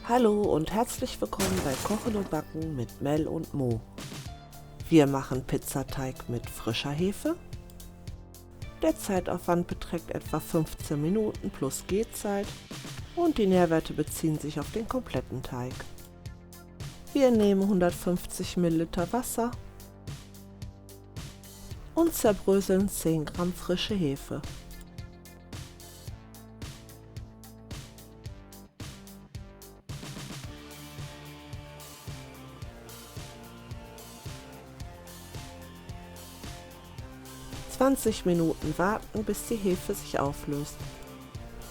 Hallo und herzlich willkommen bei Kochen und Backen mit Mel und Mo. Wir machen Pizzateig mit frischer Hefe. Der Zeitaufwand beträgt etwa 15 Minuten plus Gehzeit und die Nährwerte beziehen sich auf den kompletten Teig. Wir nehmen 150 ml Wasser und zerbröseln 10 Gramm frische Hefe. (20 Minuten) warten, bis die Hefe sich auflöst.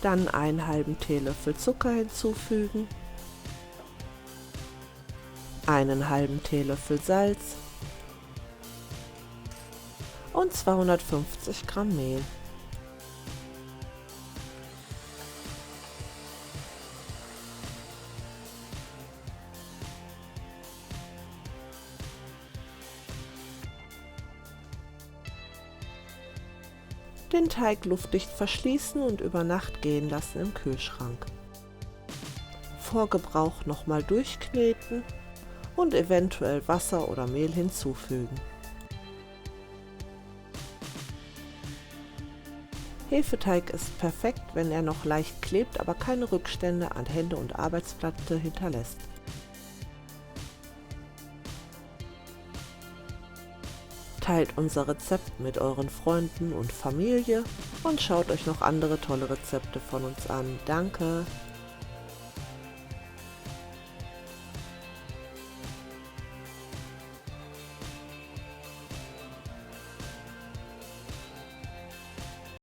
Dann einen halben Teelöffel Zucker hinzufügen, einen halben Teelöffel Salz und 250 Gramm Mehl. Den Teig luftdicht verschließen und über Nacht gehen lassen im Kühlschrank. Vor Gebrauch nochmal durchkneten und eventuell Wasser oder Mehl hinzufügen. Hefeteig ist perfekt, wenn er noch leicht klebt, aber keine Rückstände an Hände und Arbeitsplatte hinterlässt. Teilt unser Rezept mit euren Freunden und Familie und schaut euch noch andere tolle Rezepte von uns an. Danke!